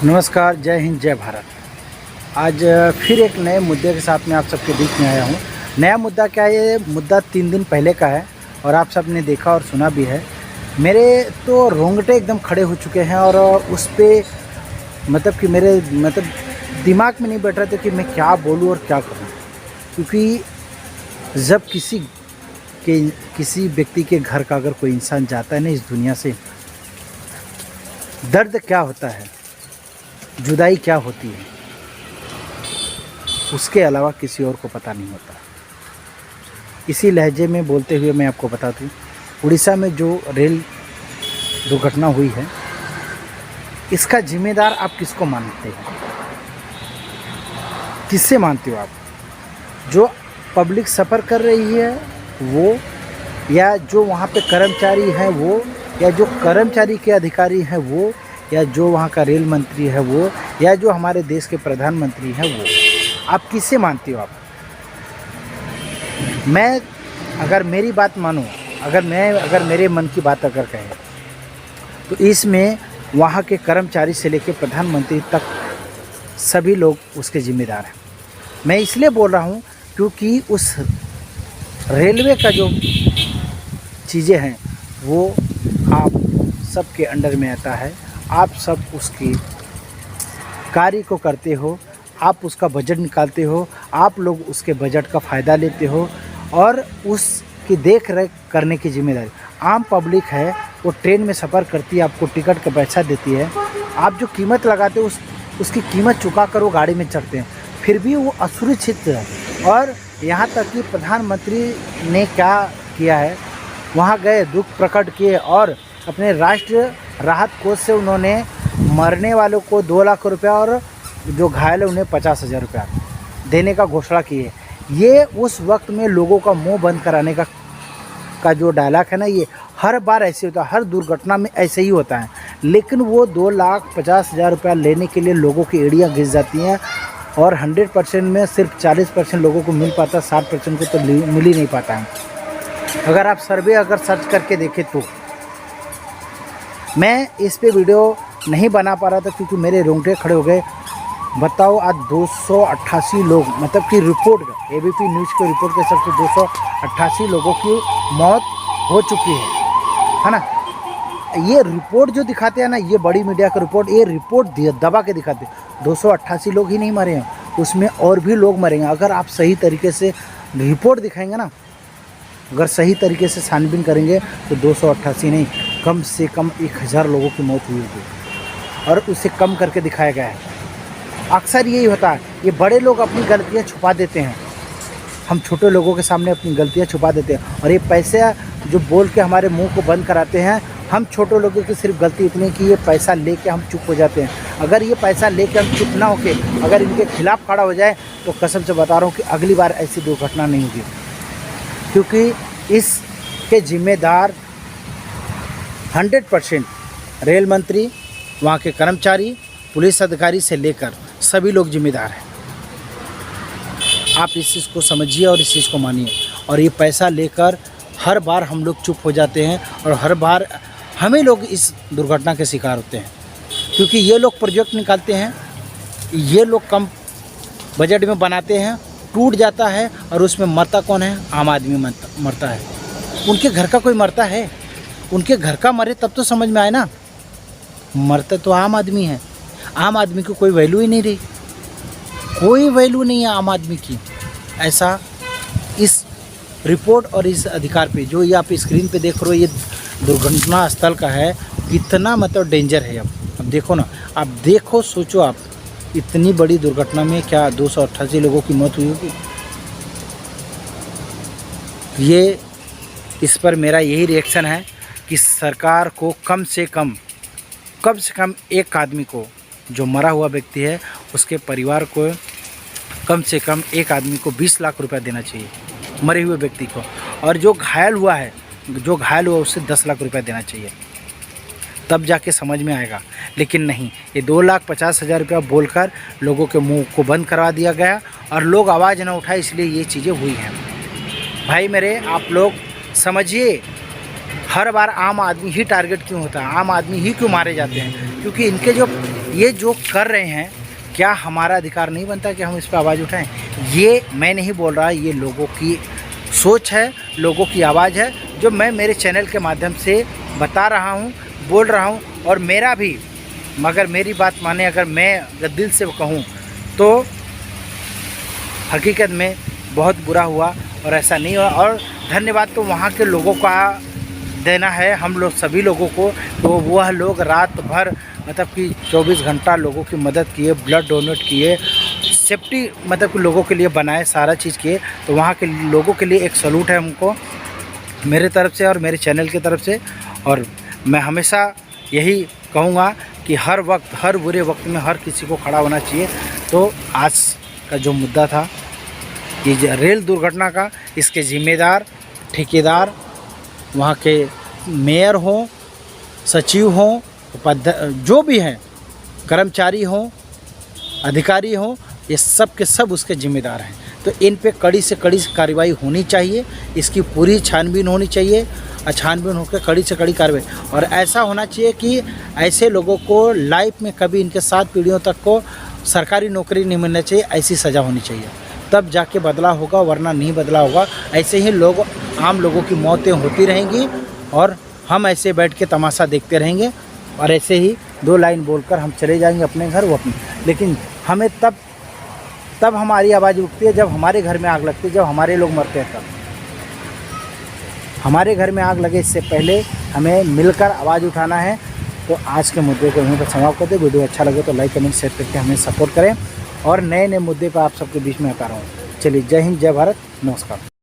नमस्कार, जय हिंद, जय भारत। आज फिर एक नए मुद्दे के साथ में आप सबके बीच में आया हूँ। नया मुद्दा क्या है? ये मुद्दा 3 दिन पहले का है और आप सब ने देखा और सुना भी है। मेरे तो रोंगटे एकदम खड़े हो चुके हैं और उस पे मेरे दिमाग में नहीं बैठ रहा था कि मैं क्या बोलूँ और क्या करूँ। क्योंकि जब किसी व्यक्ति के घर का अगर कोई इंसान जाता है ना इस दुनिया से, दर्द क्या होता है, जुदाई क्या होती है, उसके अलावा किसी और को पता नहीं होता। इसी लहजे में बोलते हुए मैं आपको बता दूं, उड़ीसा में जो रेल दुर्घटना हुई है, इसका जिम्मेदार आप किसको मानते हैं? किससे मानते हो आप? जो पब्लिक सफ़र कर रही है वो, या जो वहाँ पे कर्मचारी हैं वो, या जो कर्मचारी के अधिकारी हैं वो, या जो वहाँ का रेल मंत्री है वो, या जो हमारे देश के प्रधानमंत्री हैं वो? आप किससे मानते हो आप? मैं अगर मेरी बात मानूं, अगर मेरे मन की बात अगर कहें, तो इसमें वहाँ के कर्मचारी से लेकर प्रधानमंत्री तक सभी लोग उसके जिम्मेदार हैं। मैं इसलिए बोल रहा हूँ क्योंकि उस रेलवे का जो चीज़ें हैं वो आप सबके अंडर में आता है। आप सब उसकी कार्य को करते हो, आप उसका बजट निकालते हो, आप लोग उसके बजट का फ़ायदा लेते हो और उसकी देख रेख करने की जिम्मेदारी आम पब्लिक है। वो ट्रेन में सफ़र करती है, आपको टिकट का पैसा देती है, आप जो कीमत लगाते हो उसकी कीमत चुका कर वो गाड़ी में चढ़ते हैं, फिर भी वो असुरक्षित है। और यहाँ तक कि प्रधानमंत्री ने क्या किया है, वहाँ गए, दुख प्रकट किए और अपने राष्ट्रीय राहत कोष से उन्होंने मरने वालों को 2 लाख रुपया और जो घायल है उन्हें 50,000 रुपया देने का घोषणा की है। ये उस वक्त में लोगों का मुंह बंद कराने का जो डायलॉग है ना, ये हर बार ऐसे होता है, हर दुर्घटना में ऐसे ही होता है। लेकिन वो 2,50,000 रुपया लेने के लिए लोगों की एड़ियाँ घिस जाती हैं और 100% में सिर्फ 40% लोगों को मिल पाता, 60% को तो मिल ही नहीं पाता है। अगर आप सर्वे सर्च करके देखें तो मैं इस पे वीडियो नहीं बना पा रहा था क्योंकि मेरे रोंगटे खड़े हो गए। बताओ, आज 288 लोग, मतलब कि रिपोर्ट, एबीपी न्यूज़ के रिपोर्ट के हिसाब से 288 लोगों की मौत हो चुकी है ना। ये रिपोर्ट जो दिखाते हैं ना, ये बड़ी मीडिया का रिपोर्ट, ये रिपोर्ट दबा के दिखाते हैं। 288 लोग ही नहीं मरे हैं, उसमें और भी लोग मरेंगे। अगर आप सही तरीके से रिपोर्ट दिखाएंगे ना, अगर सही तरीके से छानबीन करेंगे तो 288 नहीं, कम से कम 1000 लोगों की मौत हुई होगी और उसे कम करके दिखाया गया है। अक्सर यही होता है, ये बड़े लोग अपनी गलतियां छुपा देते हैं, हम छोटे लोगों के सामने अपनी गलतियां छुपा देते हैं और ये पैसे जो बोल के हमारे मुंह को बंद कराते हैं। हम छोटे लोगों की सिर्फ गलती इतनी कि ये पैसा लेके हम चुप हो जाते हैं। अगर ये पैसा लेके हम चुप ना होके अगर इनके खिलाफ़ खड़ा हो जाए तो कसम से बता रहा हूँ कि अगली बार ऐसी दुर्घटना नहीं होगी, क्योंकि इसके जिम्मेदार 100% रेल मंत्री, वहाँ के कर्मचारी, पुलिस अधिकारी से लेकर सभी लोग जिम्मेदार हैं। आप इस चीज़ को समझिए और इस चीज़ को मानिए। और ये पैसा लेकर हर बार हम लोग चुप हो जाते हैं और हर बार हमें लोग इस दुर्घटना के शिकार होते हैं, क्योंकि ये लोग प्रोजेक्ट निकालते हैं, ये लोग कम बजट में बनाते हैं, टूट जाता है और उसमें मरता कौन है? आम आदमी मरता है। उनके घर का कोई मरता है? उनके घर का मरे तब तो समझ में आए ना। मरता तो आम आदमी है, आम आदमी को कोई वैल्यू ही नहीं रही, कोई वैल्यू नहीं है आम आदमी की। ऐसा इस रिपोर्ट और इस अधिकार पे जो ये आप स्क्रीन पे देख रहे हो, ये दुर्घटना स्थल का है। कितना मतलब डेंजर है। अब देखो ना, आप देखो, सोचो, आप इतनी बड़ी दुर्घटना में क्या 288 लोगों की मौत हुई होगी? ये इस पर मेरा यही रिएक्शन है कि सरकार को कम से कम एक आदमी को, जो मरा हुआ व्यक्ति है उसके परिवार को कम से कम एक आदमी को 20 लाख रुपया देना चाहिए, मरे हुए व्यक्ति को। और जो घायल हुआ उससे 10 लाख रुपया देना चाहिए, तब जाके समझ में आएगा। लेकिन नहीं, ये 2,50,000 रुपया बोलकर लोगों के मुंह को बंद करवा दिया गया और लोग आवाज़ न उठाए, इसलिए ये चीज़ें हुई हैं। भाई मेरे, आप लोग समझिए हर बार आम आदमी ही टारगेट क्यों होता है, आम आदमी ही क्यों मारे जाते हैं? क्योंकि इनके ये जो कर रहे हैं, क्या हमारा अधिकार नहीं बनता कि हम इस पर आवाज़ उठाएं? ये मैं नहीं बोल रहा, ये लोगों की सोच है, लोगों की आवाज़ है, जो मैं मेरे चैनल के माध्यम से बता रहा हूँ, बोल रहा हूँ। और मेरा भी, मगर मेरी बात माने, अगर मैं दिल से कहूँ तो हकीकत में बहुत बुरा हुआ और ऐसा नहीं हुआ। और धन्यवाद तो वहाँ के लोगों का देना है, हम लोग सभी लोगों को। तो वह लोग रात भर मतलब कि 24 घंटा लोगों की मदद किए, ब्लड डोनेट किए, सेफ्टी मतलब कि लोगों के लिए बनाए, सारा चीज़ किए। तो वहाँ के लोगों के लिए एक सलूट है हमको, मेरे तरफ से और मेरे चैनल की तरफ से। और मैं हमेशा यही कहूँगा कि हर वक्त, हर बुरे वक्त में हर किसी को खड़ा होना चाहिए। तो आज का जो मुद्दा था ये रेल दुर्घटना का, इसके ज़िम्मेदार ठेकेदार, वहाँ के मेयर हों, सचिव हों, जो भी हैं, कर्मचारी हों, अधिकारी हों, ये सब के सब उसके ज़िम्मेदार हैं। तो इन पे कड़ी से कड़ी कार्रवाई होनी चाहिए, इसकी पूरी छानबीन होनी चाहिए, और छानबीन होकर कड़ी से कड़ी कार्रवाई। और ऐसा होना चाहिए कि ऐसे लोगों को लाइफ में कभी, इनके 7 पीढ़ियों तक को सरकारी नौकरी नहीं मिलना चाहिए, ऐसी सज़ा होनी चाहिए, तब जाके बदलाव होगा, वरना नहीं बदलाव होगा। ऐसे ही लोग, आम लोगों की मौतें होती रहेंगी और हम ऐसे बैठ के तमाशा देखते रहेंगे, और ऐसे ही 2 लाइन बोलकर हम चले जाएंगे अपने घर, वो अपने। लेकिन हमें तब हमारी आवाज़ उठती है जब हमारे घर में आग लगती है, जब हमारे लोग मरते हैं। तब हमारे घर में आग लगे, इससे पहले हमें मिलकर आवाज़ उठाना है। तो आज के मुद्दे को यहीं पर समाप्त करते। वीडियो अच्छा लगे तो लाइक, कमेंट, शेयर करके हमें सपोर्ट करें, और नए नए मुद्दे पर आप सबके बीच में आता रहूँ। चलिए, जय हिंद, जय भारत, नमस्कार।